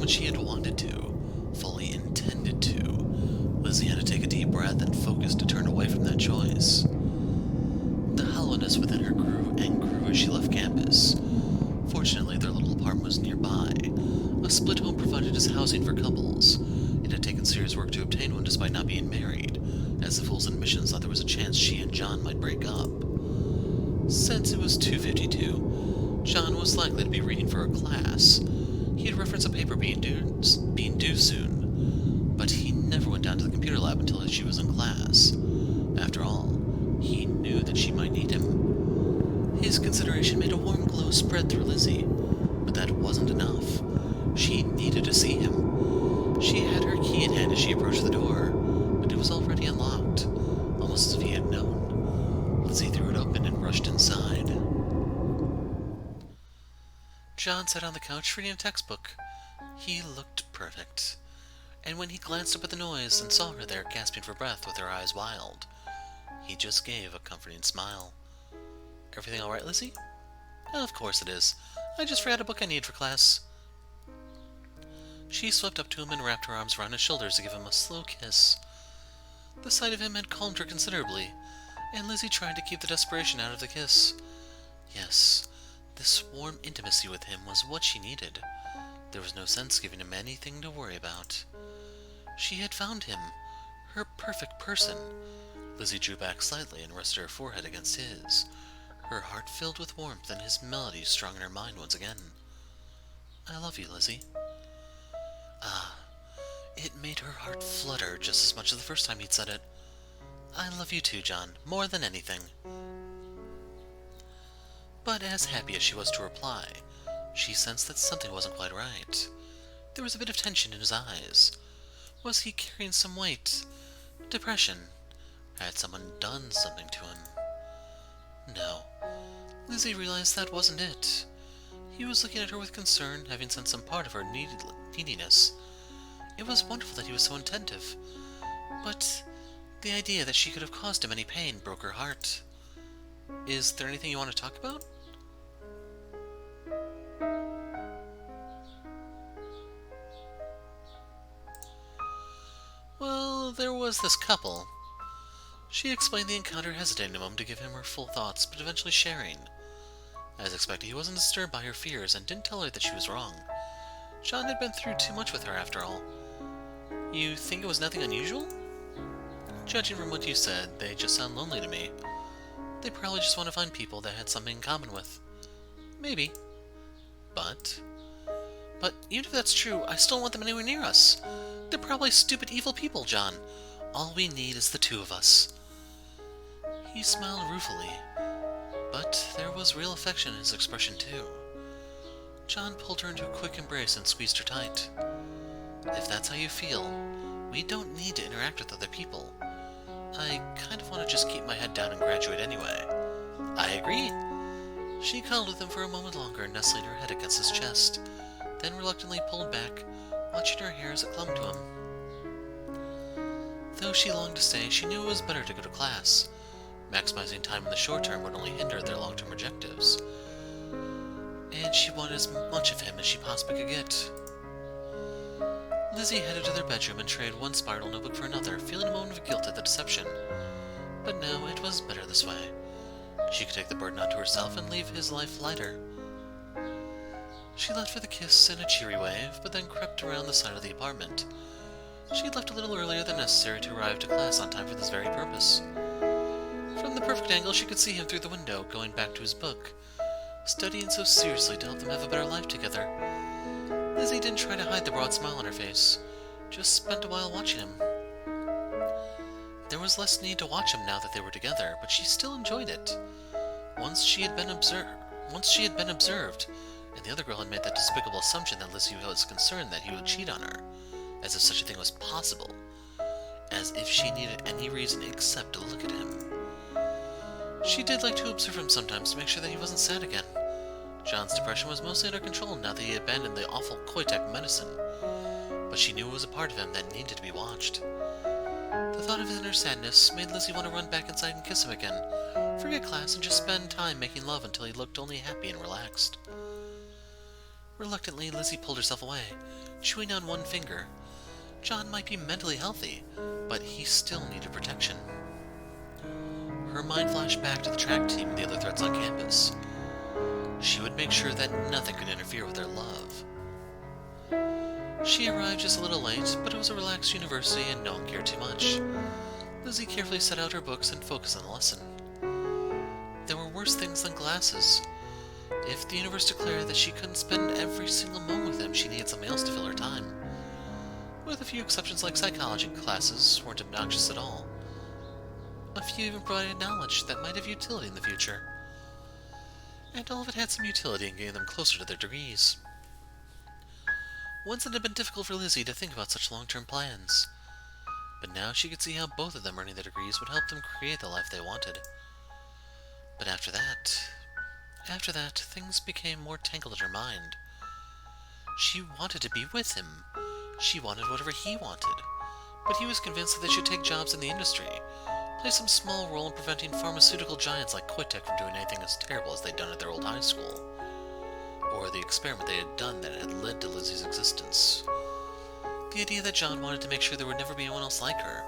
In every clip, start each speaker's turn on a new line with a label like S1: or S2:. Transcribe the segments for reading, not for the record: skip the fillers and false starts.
S1: moment she had wanted to, fully intended to, Lizzie had to take a deep breath and focus to turn away from that choice. The hollowness within her grew and grew as she left campus. Fortunately, their little apartment was nearby. A split home provided as housing for couples. It had taken serious work to obtain one despite not being married, as the fools and missions thought there was a chance she and John might break up. Since it was 2:52, John was likely to be reading for a class. He had referenced a paper being due soon, but he never went down to the computer lab until she was in class. After all, he knew that she might need him. His consideration made a warm glow spread through Lizzie, but that wasn't enough. She needed to see him. She had her key in hand as she approached the door, but it was already unlocked, almost as if he had known. Lizzie threw it open and rushed inside. John sat on the couch reading a textbook. He looked perfect, and when he glanced up at the noise and saw her there gasping for breath with her eyes wild, he just gave a comforting smile. "Everything all right, Lizzie?" "Of course it is. I just read a book I need for class." She swept up to him and wrapped her arms around his shoulders to give him a slow kiss. The sight of him had calmed her considerably, and Lizzie tried to keep the desperation out of the kiss. Yes, this warm intimacy with him was what she needed. There was no sense giving him anything to worry about. She had found him, her perfect person. Lizzie drew back slightly and rested her forehead against his, her heart filled with warmth and his melody strong in her mind once again. "I love you, Lizzie." Ah, it made her heart flutter just as much as the first time he'd said it. "I love you too, John, more than anything." But as happy as she was to reply, she sensed that something wasn't quite right. There was a bit of tension in his eyes. Was he carrying some weight? Depression? Had someone done something to him? No. Lizzie realized that wasn't it. He was looking at her with concern, having sensed some part of her neediness. It was wonderful that he was so attentive, but the idea that she could have caused him any pain broke her heart. "Is there anything you want to talk about?" "Well, there was this couple." She explained the encounter, hesitating a moment to give him her full thoughts, but eventually sharing. As expected, he wasn't disturbed by her fears and didn't tell her that she was wrong. John had been through too much with her after all. "You think it was nothing unusual?" "Judging from what you said, they just sound lonely to me. They probably just want to find people they had something in common with." "Maybe. But even if that's true, I still don't want them anywhere near us. They're probably stupid, evil people, John. All we need is the two of us." He smiled ruefully, but there was real affection in his expression too. John pulled her into a quick embrace and squeezed her tight. "If that's how you feel, we don't need to interact with other people. I kind of want to just keep my head down and graduate anyway." "I agree." She cuddled with him for a moment longer, nestling her head against his chest, then reluctantly pulled back, watching her hair as it clung to him. Though she longed to stay, she knew it was better to go to class. Maximizing time in the short term would only hinder their long-term objectives, and she wanted as much of him as she possibly could get. Lizzie headed to their bedroom and traded one spiral notebook for another, feeling a moment of guilt at the deception. But no, it was better this way. She could take the burden onto herself and leave his life lighter. She left for the kiss and a cheery wave, but then crept around the side of the apartment. She had left a little earlier than necessary to arrive to class on time for this very purpose. From the perfect angle, she could see him through the window, going back to his book, studying so seriously to help them have a better life together. Lizzie didn't try to hide the broad smile on her face, just spent a while watching him. There was less need to watch him now that they were together, but she still enjoyed it. Once she had been observed, and the other girl had made that despicable assumption that Lizzie was concerned that he would cheat on her, as if such a thing was possible, as if she needed any reason except to look at him. She did like to observe him sometimes to make sure that he wasn't sad again. John's depression was mostly under control now that he had abandoned the awful Koitek medicine, but she knew it was a part of him that needed to be watched. The thought of his inner sadness made Lizzie want to run back inside and kiss him again, forget class, and just spend time making love until he looked only happy and relaxed. Reluctantly, Lizzie pulled herself away, chewing on one finger. John might be mentally healthy, but he still needed protection. Her mind flashed back to the track team and the other threats on campus. She would make sure that nothing could interfere with their love. She arrived just a little late, but it was a relaxed university and no one cared too much. Lizzie carefully set out her books and focused on the lesson. There were worse things than glasses. If the universe declared that she couldn't spend every single moment with him, she needed something else to fill her time. With a few exceptions like psychology classes weren't obnoxious at all. A few even provided knowledge that might have utility in the future. And all of it had some utility in getting them closer to their degrees. Once it had been difficult for Lizzie to think about such long-term plans. But now she could see how both of them earning their degrees would help them create the life they wanted. But after that, things became more tangled in her mind. She wanted to be with him. She wanted whatever he wanted. But he was convinced that they should take jobs in the industry, play some small role in preventing pharmaceutical giants like Koitek from doing anything as terrible as they'd done at their old high school. Or the experiment they had done that had led to Lizzie's existence. The idea that John wanted to make sure there would never be anyone else like her,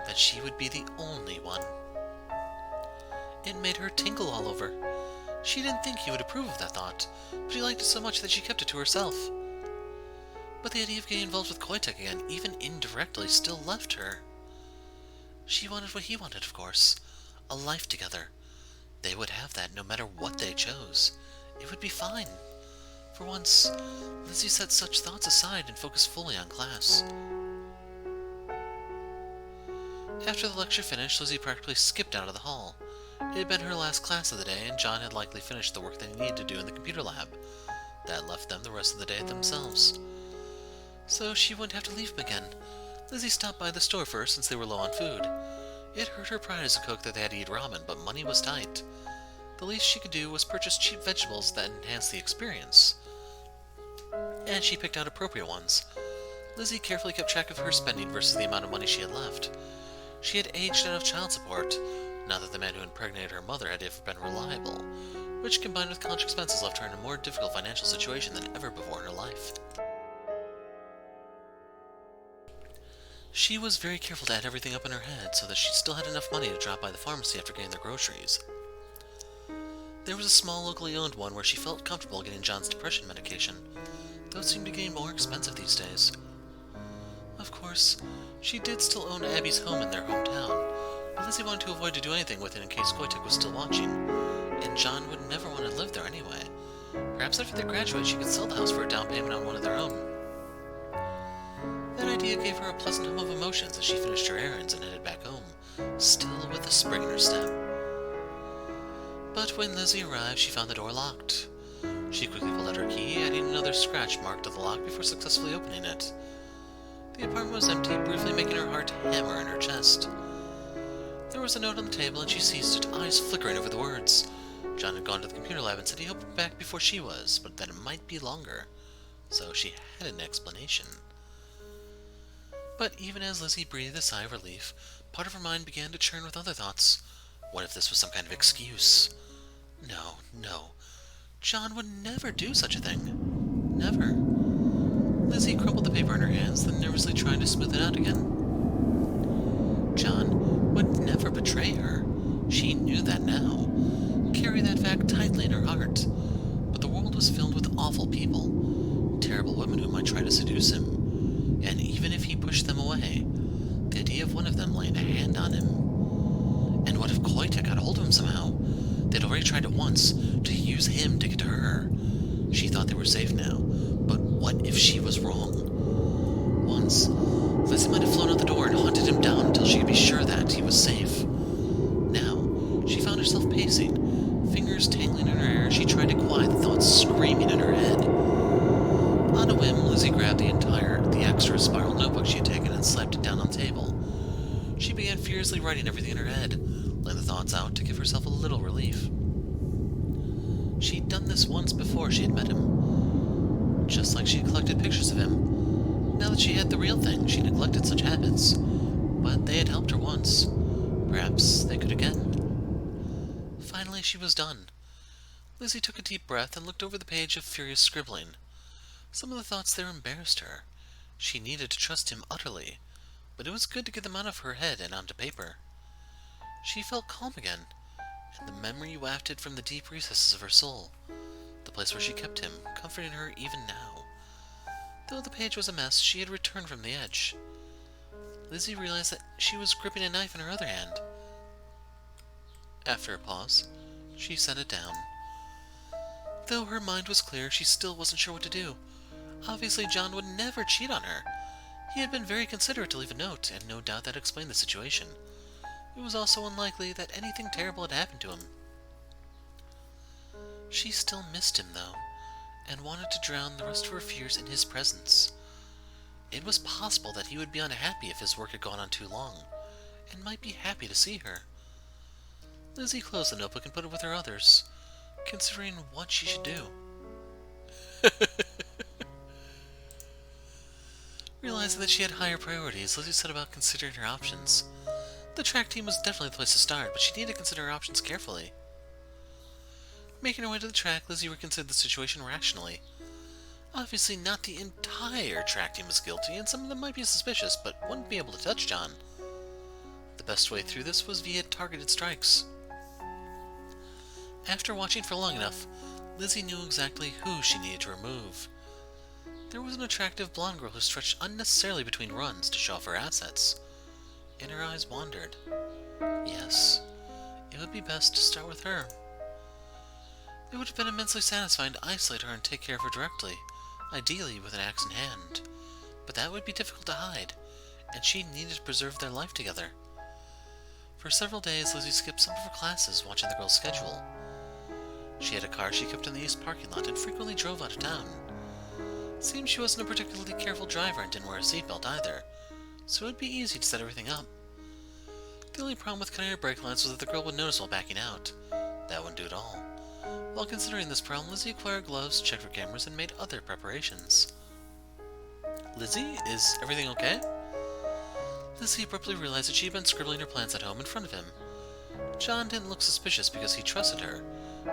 S1: that she would be the only one. It made her tingle all over. She didn't think he would approve of that thought, but he liked it so much that she kept it to herself. But the idea of getting involved with Koitek again, even indirectly, still left her. She wanted what he wanted, of course. A life together. They would have that no matter what they chose. It would be fine. For once, Lizzie set such thoughts aside and focused fully on class. After the lecture finished, Lizzie practically skipped out of the hall. It had been her last class of the day, and John had likely finished the work they needed to do in the computer lab. That left them the rest of the day themselves. So she wouldn't have to leave him again. Lizzie stopped by the store first since they were low on food. It hurt her pride as a cook that they had to eat ramen, but money was tight. The least she could do was purchase cheap vegetables that enhanced the experience. And she picked out appropriate ones. Lizzie carefully kept track of her spending versus the amount of money she had left. She had aged out of child support, now that the man who impregnated her mother had ever been reliable, which combined with college expenses left her in a more difficult financial situation than ever before in her life. She was very careful to add everything up in her head so that she still had enough money to drop by the pharmacy after getting their groceries. There was a small locally owned one where she felt comfortable getting John's depression medication, though it seemed to be getting more expensive these days. Of course, she did still own Abby's home in their hometown, but Lizzie wanted to avoid to do anything with it in case Koitek was still watching, and John would never want to live there anyway. Perhaps after they graduate she could sell the house for a down payment on one of their own. That idea gave her a pleasant hum of emotions as she finished her errands and headed back home, still with a spring in her step. But when Lizzie arrived, she found the door locked. She quickly pulled out her key, adding another scratch mark to the lock before successfully opening it. The apartment was empty, briefly making her heart hammer in her chest. There was a note on the table, and she seized it, eyes flickering over the words. John had gone to the computer lab and said he hoped to be back before she was, but that it might be longer. So she had an explanation. But even as Lizzie breathed a sigh of relief, part of her mind began to churn with other thoughts. What if this was some kind of excuse? No. John would never do such a thing. Never. Lizzie crumpled the paper in her hands, then nervously tried to smooth it out again. John would never betray her. She knew that now. Carry that fact tightly in her heart. But the world was filled with awful people. Terrible women who might try to seduce him. And even if he pushed them away, the idea of one of them laying a hand on him. And what if Koitek got hold of him somehow? They'd already tried it once, to use him to get to her. She thought they were safe now, but what if she was wrong? Once, Lizzie might have flown out the door and hunted him down until she could be sure that he was safe. Now, she found herself pacing, fingers tangling in her hair as she tried to quiet the thoughts screaming in her head. On a whim, Lizzie grabbed the extra spiral notebook she had taken and slapped it down on the table. She began furiously writing everything in her head, letting the thoughts out to give herself a little relief. She'd done this once before she had met him. Just like she had collected pictures of him. Now that she had the real thing, she neglected such habits. But they had helped her once. Perhaps they could again. Finally, she was done. Lizzie took a deep breath and looked over the page of furious scribbling. Some of the thoughts there embarrassed her. She needed to trust him utterly, but it was good to get them out of her head and onto paper. She felt calm again, and the memory wafted from the deep recesses of her soul, the place where she kept him, comforting her even now. Though the page was a mess, she had returned from the edge. Lizzie realized that she was gripping a knife in her other hand. After a pause, she set it down. Though her mind was clear, she still wasn't sure what to do. Obviously, John would never cheat on her. He had been very considerate to leave a note, and no doubt that explained the situation. It was also unlikely that anything terrible had happened to him. She still missed him, though, and wanted to drown the rest of her fears in his presence. It was possible that he would be unhappy if his work had gone on too long, and might be happy to see her. Lizzie closed the notebook and put it with her others, considering what she should do. Realizing that she had higher priorities, Lizzie set about considering her options. The track team was definitely the place to start, but she needed to consider her options carefully. Making her way to the track, Lizzie reconsidered the situation rationally. Obviously, not the entire track team was guilty, and some of them might be suspicious, but wouldn't be able to touch John. The best way through this was via targeted strikes. After watching for long enough, Lizzie knew exactly who she needed to remove. There was an attractive blonde girl who stretched unnecessarily between runs to show off her assets, and her eyes wandered. Yes, it would be best to start with her. It would have been immensely satisfying to isolate her and take care of her directly, ideally with an axe in hand, but that would be difficult to hide, and she needed to preserve their life together. For several days, Lizzie skipped some of her classes, watching the girl's schedule. She had a car she kept in the east parking lot and frequently drove out of town. It seemed she wasn't a particularly careful driver and didn't wear a seatbelt either, so it would be easy to set everything up. The only problem with cutting her brake lines was that the girl would notice while backing out. That wouldn't do at all. While considering this problem, Lizzie acquired gloves, checked for cameras, and made other preparations. Lizzie, is everything okay? Lizzie abruptly realized that she had been scribbling her plans at home in front of him. John didn't look suspicious because he trusted her,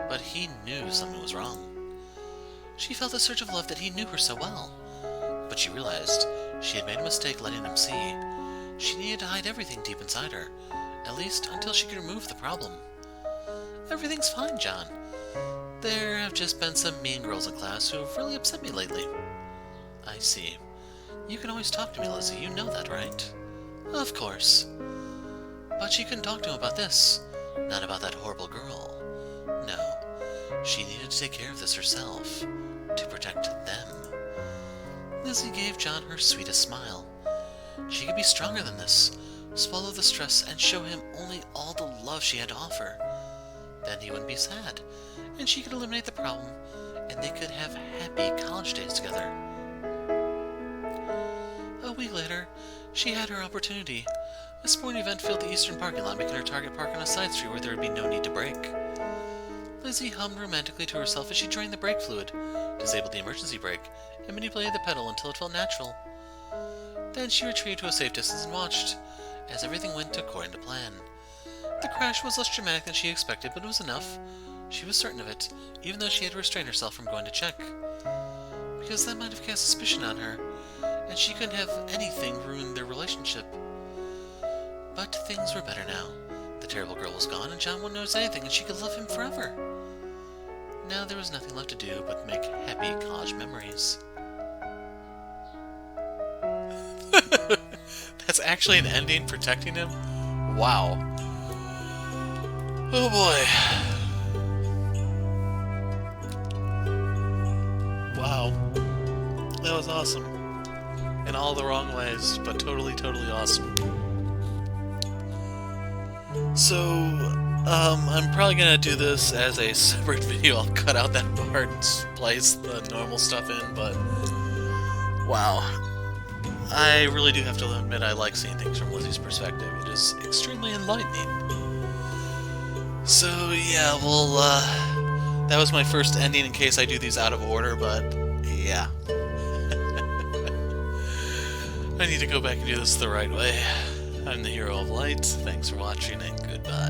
S1: but he knew something was wrong. She felt a surge of love that he knew her so well, but she realized she had made a mistake letting him see. She needed to hide everything deep inside her, at least until she could remove the problem. Everything's fine, John. There have just been some mean girls in class who have really upset me lately. I see. You can always talk to me, Lizzie, you know that, right? Of course. But she couldn't talk to him about this, not about that horrible girl. No, she needed to take care of this herself, to protect them. Lizzie gave John her sweetest smile. She could be stronger than this, swallow the stress, and show him only all the love she had to offer. Then he wouldn't be sad, and she could eliminate the problem, and they could have happy college days together. A week later, she had her opportunity. A sporting event filled the eastern parking lot, making her target park on a side street where there would be no need to brake. Lizzie hummed romantically to herself as she drained the brake fluid, disabled the emergency brake, and manipulated the pedal until it felt natural. Then she retreated to a safe distance and watched, as everything went according to plan. The crash was less dramatic than she expected, but it was enough. She was certain of it, even though she had to restrain herself from going to check, because that might have cast suspicion on her, and she couldn't have anything ruin their relationship. But things were better now. The terrible girl was gone, and John wouldn't notice anything, and she could love him forever. Now there was nothing left to do but make happy college memories. That's actually an ending protecting him? Wow. Oh boy. Wow. That was awesome. In all the wrong ways, but totally, totally awesome. So, I'm probably gonna do this as a separate video. I'll cut out that part and place the normal stuff in, but wow. I really do have to admit I like seeing things from Lizzie's perspective. It is extremely enlightening. So, yeah, well, that was my first ending in case I do these out of order, but yeah. I need to go back and do this the right way. I'm the Hero of Light. Thanks for watching, and goodbye.